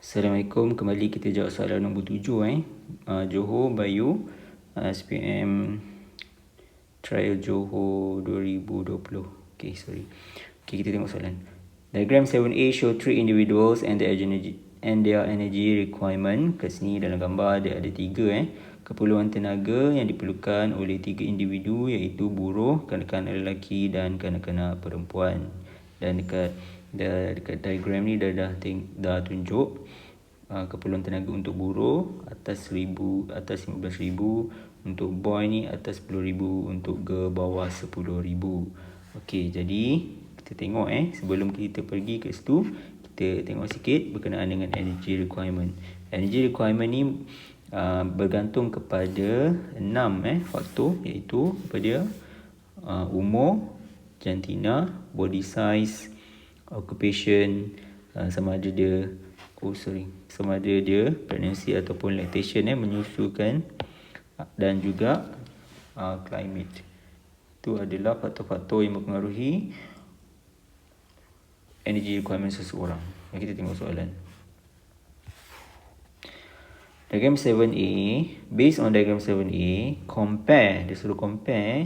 Assalamualaikum, kembali kita jawab soalan nombor 7 Johor Bayu SPM Trial Johor 2020. Okay, kita tengok soalan. Diagram 7A show 3 individuals and their energy requirement. Kat sini dalam gambar dia ada 3 keperluan tenaga yang diperlukan oleh 3 individu, iaitu buruh, kanak-kanak lelaki dan kanak-kanak perempuan. Dan dekat diagram ni dah tunjuk keperluan tenaga untuk buruh atas 15,000, untuk boy ni atas 10,000, untuk girl bawah 10,000. Okey, jadi kita tengok sebelum kita pergi ke situ, kita tengok sikit berkenaan dengan energy requirement. Energy requirement ni bergantung kepada 6 faktor, iaitu kepada umur, jantina, body size, occupation, sama ada dia pregnancy ataupun lactation, menyusukan, dan juga climate. Itu adalah faktor-faktor yang mempengaruhi energy requirement seseorang. Kita tengok soalan. Diagram 7A, based on diagram 7A, dia suruh compare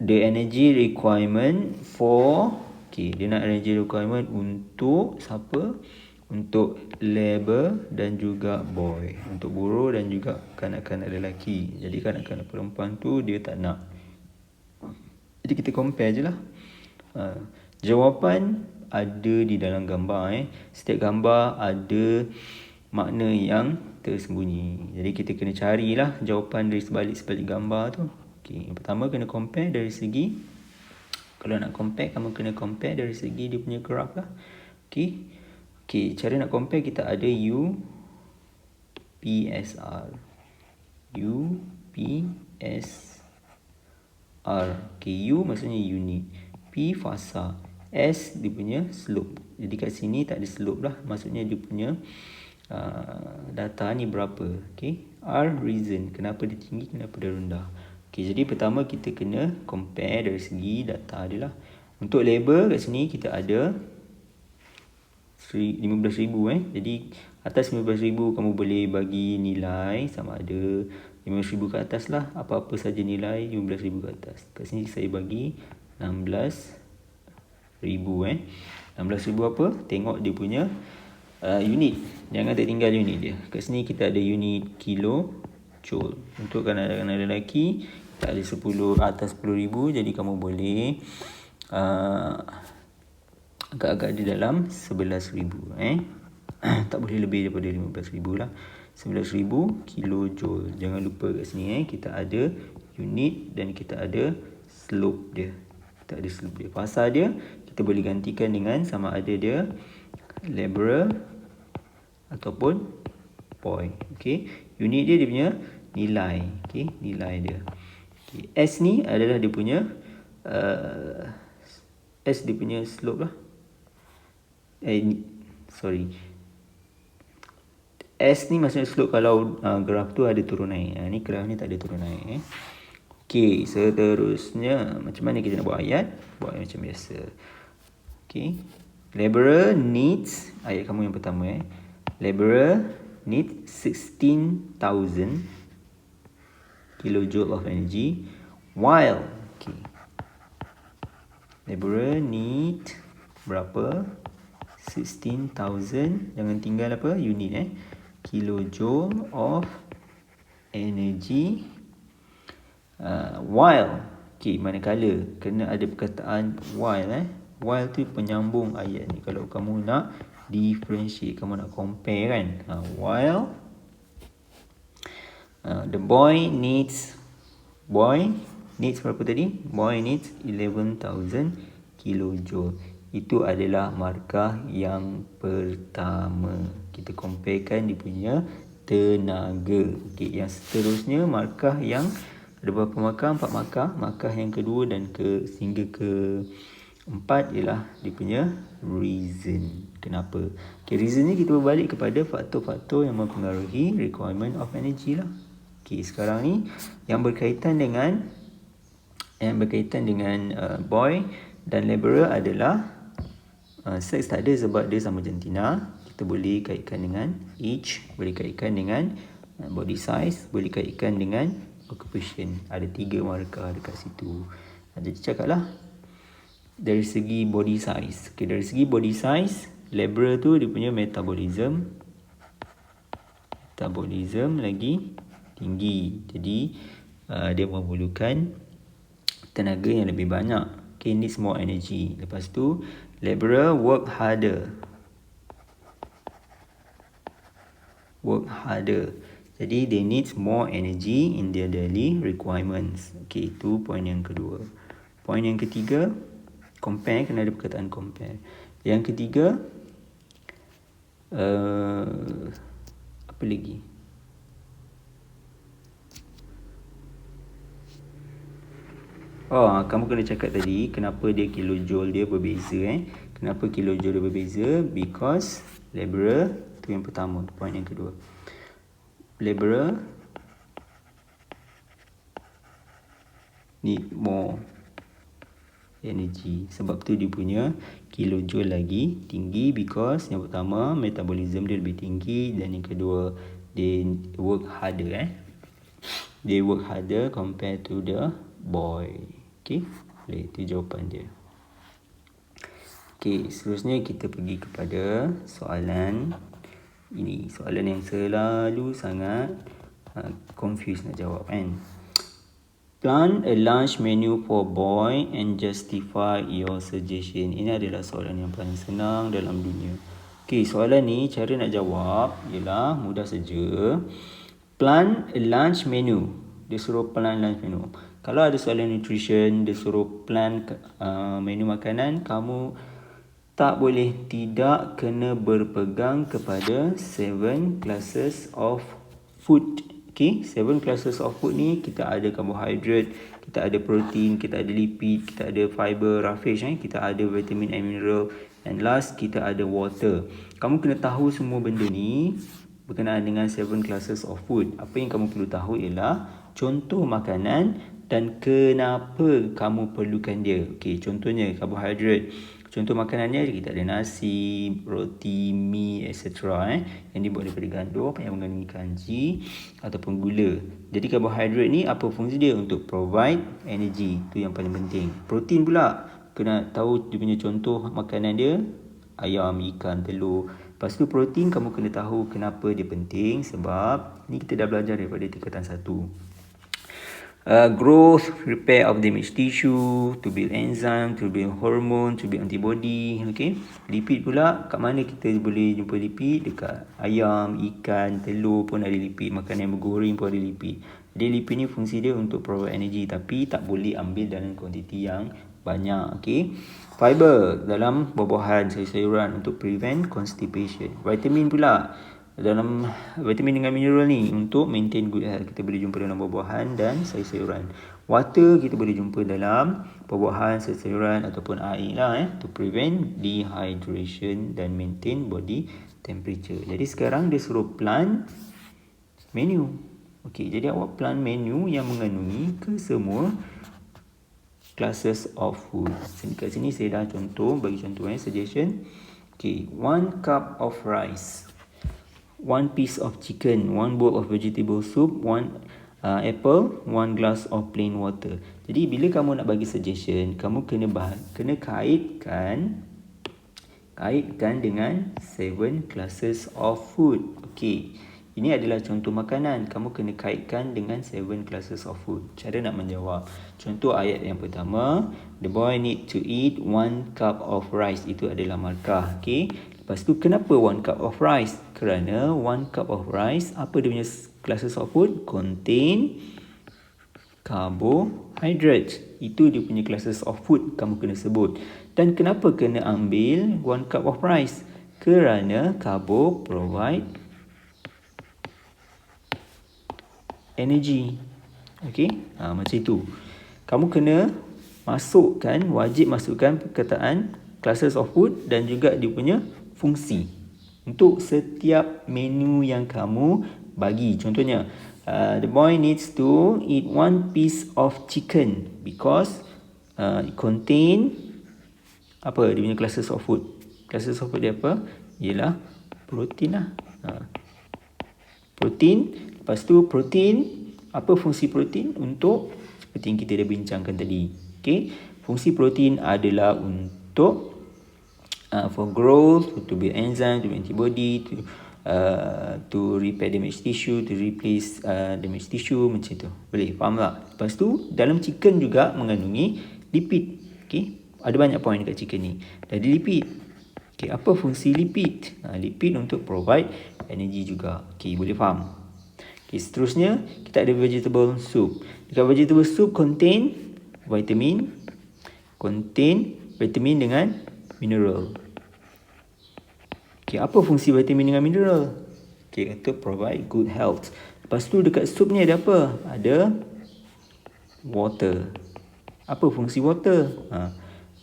the energy requirement for, dia nak energy requirement untuk siapa? Untuk labor dan juga boy, untuk buruh dan juga kanak-kanak lelaki. Jadi kanak-kanak perempuan tu dia tak nak. Jadi kita compare je lah. Jawapan ada di dalam gambar. Setiap gambar ada makna yang tersembunyi. Jadi kita kena carilah jawapan dari sebalik-sebalik gambar tu. Yang pertama kena compare dari segi, kalau nak compare, kamu kena compare dari segi dia punya graf lah. Cara nak compare, kita ada UPSR. U maksudnya unit, P fasa, S dia punya slope. Jadi kat sini tak ada slope lah, maksudnya dia punya data ni berapa. R reason, kenapa dia tinggi, kenapa dia rendah. Jadi pertama kita kena compare dari segi data dia lah. Untuk labor kat sini kita ada 15,000. Jadi atas 15,000 kamu boleh bagi nilai sama ada 15,000 ke atas lah, apa-apa saja nilai 15,000 ke atas. Kat sini saya bagi 16,000. 16,000 apa? Tengok dia punya unit, jangan tertinggal unit dia. Kat sini kita ada unit kilojoule. Untuk kanak-kanak lelaki kita ada 10 atas 10,000, jadi kamu boleh agak-agak di dalam 11,000. Tak boleh lebih daripada 15,000 lah. 11,000 kilojoule. Jangan lupa kat sini kita ada unit dan kita ada slope dia. Fasa dia kita boleh gantikan dengan sama ada dia laborer ataupun boy. Unit dia punya nilai. Nilai dia. S ni adalah dia punya S dia punya slope lah. S ni maksudnya slope kalau graf tu ada turun naik. Ni graf ni tak ada turun naik. Seterusnya macam mana kita nak buat ayat? Buat macam biasa. Laborer needs, ayat kamu yang pertama laborer needs 16,000 kilojoule of energy, while laborer need berapa? 16,000, jangan tinggal apa? Unit kilojoule of energy, while manakala, kena ada perkataan while. While tu penyambung ayat ni. Kalau kamu nak differentiate, kamu nak compare kan, while the boy needs berapa tadi? Boy needs 11,000 kilojoule. Itu adalah markah yang pertama. Kita comparekan dia punya tenaga. Yang seterusnya markah yang ada berapa markah? 4 markah. Markah yang kedua dan sehingga ke 4 ialah dia punya reason. Kenapa? Reason ni kita berbalik kepada faktor-faktor yang mempengaruhi requirement of energy lah. Sekarang ni yang berkaitan dengan boy dan laborer adalah Sex tak ada sebab dia sama jantina. Kita boleh kaitkan dengan age, boleh kaitkan dengan body size, boleh kaitkan dengan occupation. Ada 3 markah dekat situ. Jadi cakaplah dari segi body size. Okay, dari segi body size, labourer tu dia punya metabolism lagi tinggi. Jadi dia memerlukan tenaga yang lebih banyak. Okay, needs more energy. Lepas tu labourer work harder. Jadi they need more energy in their daily requirements. Okay, itu poin yang kedua. Poin yang ketiga, compare, kena ada perkataan compare. Yang ketiga, apa lagi? Kamu kena cakap tadi kenapa dia kilojoule dia berbeza. Kenapa kilojoule dia berbeza? Because labourer, tu yang pertama, poin yang kedua. Labourer need more energy. Sebab tu dia punya kilojoule lagi tinggi, because yang pertama metabolism dia lebih tinggi, dan yang kedua they work harder. They work harder compared to the boy. Okay, itu jawapan dia. Okay, seterusnya kita pergi kepada soalan ini. Soalan yang selalu sangat confused nak jawab kan. Plan a lunch menu for boy and justify your suggestion. Ini adalah soalan yang paling senang dalam dunia. Okay, soalan ni cara nak jawab ialah mudah saja. Plan a lunch menu. Dia suruh plan lunch menu. Kalau ada soalan nutrition, dia suruh plan menu makanan, kamu tak boleh tidak kena berpegang kepada 7 classes of food. Okay, 7 classes of food ni kita ada carbohydrate, kita ada protein, kita ada lipid, kita ada fiber, roughage, kita ada vitamin and mineral, and last kita ada water. Kamu kena tahu semua benda ni berkenaan dengan 7 classes of food. Apa yang kamu perlu tahu ialah contoh makanan dan kenapa kamu perlukan dia. Okey, contohnya karbohidrat. Contoh makanannya kita ada nasi, roti, mi, etc. Yang dibuat daripada gandum yang mengandungi kanji ataupun gula. Jadi karbohidrat ni apa fungsi dia? Untuk provide energy. Itu yang paling penting. Protein pula kena tahu dia punya contoh makanan dia. Ayam, ikan, telur. Lepas tu protein kamu kena tahu kenapa dia penting. Sebab ni kita dah belajar daripada tingkatan 1. Growth, repair of damaged tissue, to build enzyme, to build hormone, to build antibody. Okay. Lipid pula, kat mana kita boleh jumpa lipid? Dekat ayam, ikan, telur pun ada lipid. Makanan yang bergoreng pun ada lipid. Jadi lipid ni fungsi dia untuk provide energy, tapi tak boleh ambil dalam kuantiti yang banyak. Okay. Fiber dalam buah-buahan, sayur-sayuran untuk prevent constipation. Vitamin pula dalam vitamin dengan mineral ni untuk maintain good health, kita boleh jumpa dalam buah-buahan dan sayur-sayuran. Water kita boleh jumpa dalam buah-buahan, sayur-sayuran ataupun air lah to prevent dehydration dan maintain body temperature. Jadi sekarang dia suruh plan menu. Okey, jadi awak plan menu yang mengandungi kesemua classes of food. Kat sini saya dah bagi contoh suggestion. Okey, 1 cup of rice, 1 piece of chicken, 1 bowl of vegetable soup, 1 apple, 1 glass of plain water. Jadi bila kamu nak bagi suggestion, kamu kena kaitkan dengan 7 classes of food. Okey. Ini adalah contoh makanan. Kamu kena kaitkan dengan 7 classes of food. Cara nak menjawab. Contoh ayat yang pertama, the boy need to eat 1 cup of rice. Itu adalah markah. Okey. Lepas tu kenapa 1 cup of rice? Kerana 1 cup of rice, apa dia punya classes of food? Contain carbohydrates. Itu dia punya classes of food kamu kena sebut. Dan kenapa kena ambil 1 cup of rice? Kerana karbo provide energy. Okey? Macam itu. Kamu kena wajib masukkan perkataan classes of food dan juga dia punya fungsi untuk setiap menu yang kamu bagi. Contohnya, the boy needs to eat 1 piece of chicken because it contain apa dia punya classes of food. Classes of food dia apa? Ialah protein lah. Protein. Lepas tu protein, apa fungsi protein? Untuk seperti yang kita dah bincangkan tadi. Okay. Fungsi protein adalah untuk for growth, to build enzyme, to build antibody, to repair damaged tissue, to replace damaged tissue, macam tu. Boleh faham tak? Lepas tu dalam chicken juga mengandungi lipid. Okay. Ada banyak point dekat chicken ni. Jadi lipid. Okay, apa fungsi lipid? Lipid untuk provide energy juga. Okay, boleh faham? Okay, seterusnya kita ada vegetable soup. Dekat vegetable soup contain vitamin dengan mineral. Okay, apa fungsi vitamin dengan mineral? Okay, untuk provide good health. Lepas tu dekat soup ni ada apa? Ada water. Apa fungsi water?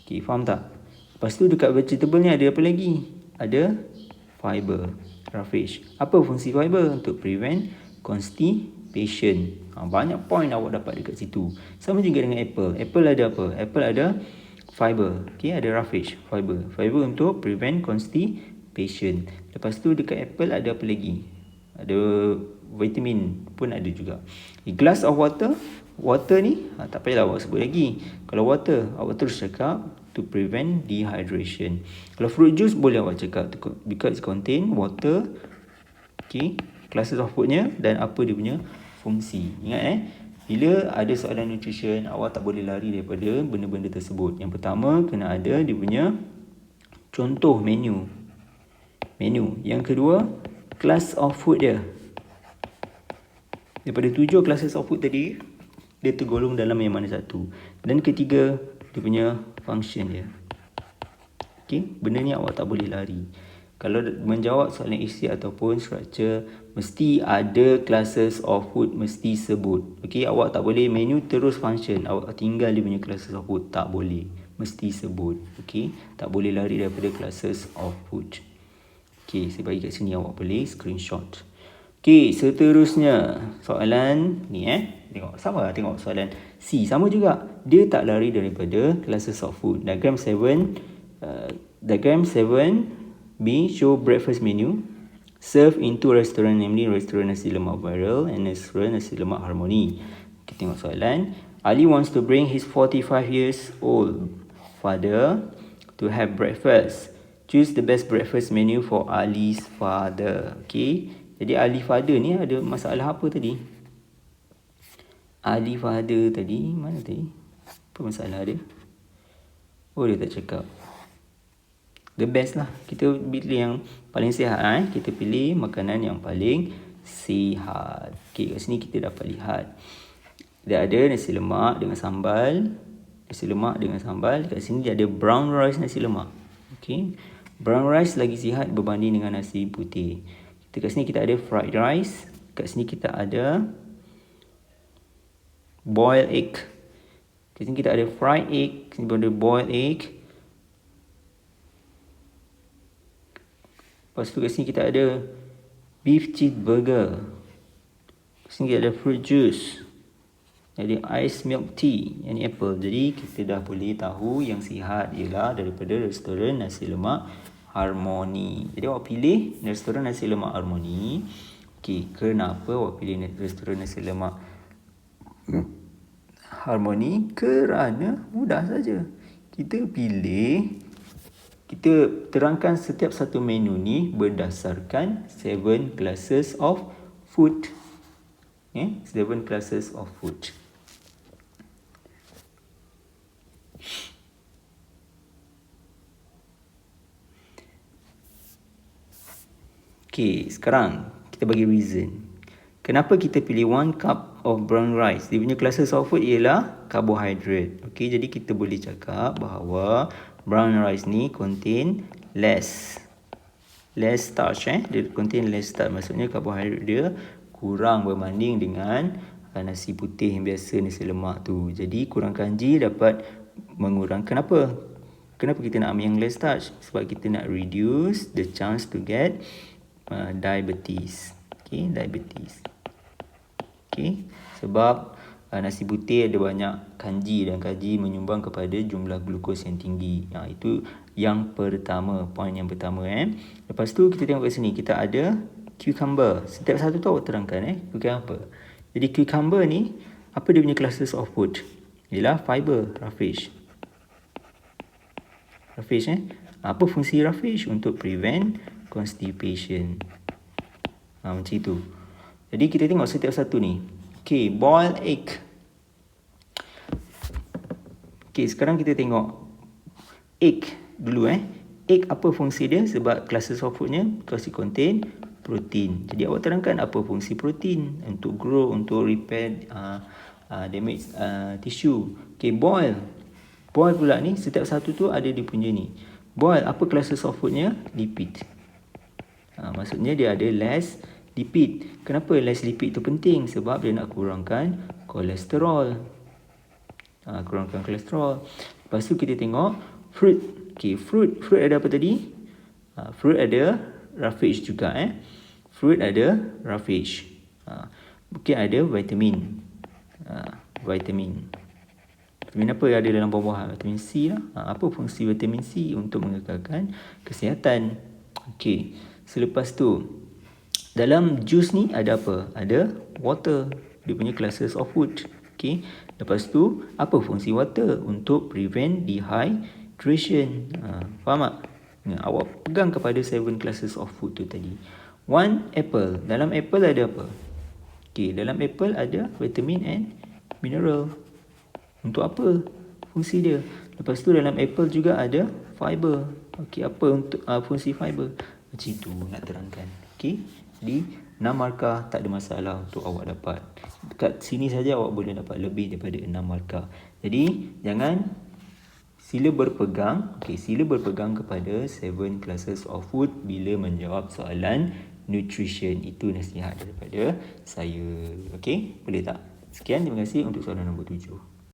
Okay, faham tak? Lepas tu dekat vegetable ni ada apa lagi? Ada fiber, roughage. Apa fungsi fiber? Untuk prevent constipation. Banyak point awak dapat dekat situ. Sama juga dengan apple. Apple ada apa? Apple ada fiber. Okay, ada roughage, fiber. Fiber untuk prevent constipation. Lepas tu dekat apple ada apa lagi? Ada vitamin pun ada juga. A glass of water. Water ni tak payahlah awak sebut lagi. Kalau water, awak terus cakap to prevent dehydration. Kalau fruit juice boleh awak cakap because it contain water. Okay, classes of foodnya dan apa dia punya fungsi. Ingat bila ada soalan nutrition, awak tak boleh lari daripada benda-benda tersebut. Yang pertama kena ada dia punya contoh menu. Yang kedua, class of food dia. Daripada 7 classes of food tadi, dia tergolong dalam yang mana satu. Dan ketiga, dia punya function dia. Okay, benda ni awak tak boleh lari. Kalau menjawab soalan isi ataupun structure, mesti ada classes of food mesti sebut. Okay, awak tak boleh menu terus function, awak tinggal dia punya classes of food. Tak boleh, mesti sebut. Okay, tak boleh lari daripada classes of food. Okay, saya bagi kat sini, awak boleh screenshot. Okay, seterusnya soalan ni tengok soalan C, sama juga. Dia tak lari daripada classes of food. Diagram 7B show breakfast menu serve in two restaurant, namely restoran nasi lemak viral and restoran nasi lemak harmony. Kita tengok soalan. Ali wants to bring his 45 years old father to have breakfast. Choose the best breakfast menu for Ali's father. Okay, jadi Ali father ni ada masalah apa tadi? Ali father tadi, mana tadi? Apa masalah dia? Oh, dia tak cakap. The best lah. Kita pilih yang paling sihat. Kita pilih makanan yang paling sihat. Okay, kat sini kita dapat lihat. Dia ada nasi lemak dengan sambal. Nasi lemak dengan sambal. Kat sini dia ada brown rice nasi lemak. Okay, brown rice lagi sihat berbanding dengan nasi putih. Kat sini kita ada fried rice. Kat sini kita ada boiled egg. Kat sini kita ada fried egg. Kat sini ada boiled egg. Lepas tu kat sini kita ada beef cheeseburger. Kat sini kita ada fruit juice. Jadi ice milk tea. Yang ni apple. Jadi kita dah boleh tahu yang sihat ialah daripada restoran nasi lemak Harmony. Jadi awak pilih restoran nasi lemak Harmony. Okey, kenapa awak pilih restoran nasi lemak Harmony? Kerana mudah saja. Kita terangkan setiap satu menu ni berdasarkan 7 classes of food. 7 classes of food. Okay, sekarang kita bagi reason. Kenapa kita pilih 1 cup of brown rice? Dia punya classes of food ialah carbohydrate. Okay, jadi kita boleh cakap bahawa brown rice ni contain less starch. Dia contain less starch. Maksudnya carbohydrate dia kurang berbanding dengan nasi putih yang biasa, nasi lemak tu. Jadi kurangkan G dapat mengurangkan apa? Kenapa kita nak ambil yang less starch? Sebab kita nak reduce the chance to get diabetes. Okay, diabetes. Okay, sebab nasi putih ada banyak kanji dan kanji menyumbang kepada jumlah glukos yang tinggi. Itu yang pertama. Poin yang pertama. Lepas tu kita tengok kat sini. Kita ada cucumber. Setiap satu tu awak terangkan. Cucumber. Jadi cucumber ni, apa dia punya classes of food? Ialah fiber, roughage. Roughage Apa fungsi roughage? Untuk prevent constipation. Macam itu. Jadi kita tengok setiap satu ni. Okay, boiled egg. Okay, sekarang kita tengok egg dulu. Egg apa fungsi dia? Sebab classes of foodnya, because it contain protein. Jadi awak terangkan apa fungsi protein? Untuk grow, untuk repair damage tissue. Okay, boil. Boil pula ni, setiap satu tu ada dia punya ni. Boil, apa classes of foodnya? Lipid. Maksudnya dia ada less lipid. Kenapa less lipid tu penting? Sebab dia nak kurangkan kolesterol. Kurangkan kolesterol. Lepas tu kita tengok fruit. Okay, fruit ada apa tadi? Fruit ada roughage juga. Fruit ada roughage. Mungkin ada vitamin. Vitamin apa yang ada dalam buah-buahan? Vitamin C lah. Apa fungsi vitamin C? Untuk mengekalkan kesihatan. Okay, selepas tu dalam jus ni ada apa? Ada water. Dia punya classes of food. Okay, lepas tu apa fungsi water? Untuk prevent dehydration. Faham tak? Awak pegang kepada 7 classes of food tu tadi. One apple. Dalam apple ada apa? Okay, dalam apple ada vitamin and mineral. Untuk apa fungsi dia? Lepas tu dalam apple juga ada fiber. Okay, apa untuk fungsi fiber? Macam itu nak terangkan. Okay, jadi 6 markah tak ada masalah untuk awak dapat. Dekat sini saja awak boleh dapat lebih daripada 6 markah. Jadi sila berpegang. Okay, sila berpegang kepada 7 classes of food bila menjawab soalan nutrition. Itu nasihat daripada saya. Okay, boleh tak? Sekian, terima kasih untuk soalan nombor 7.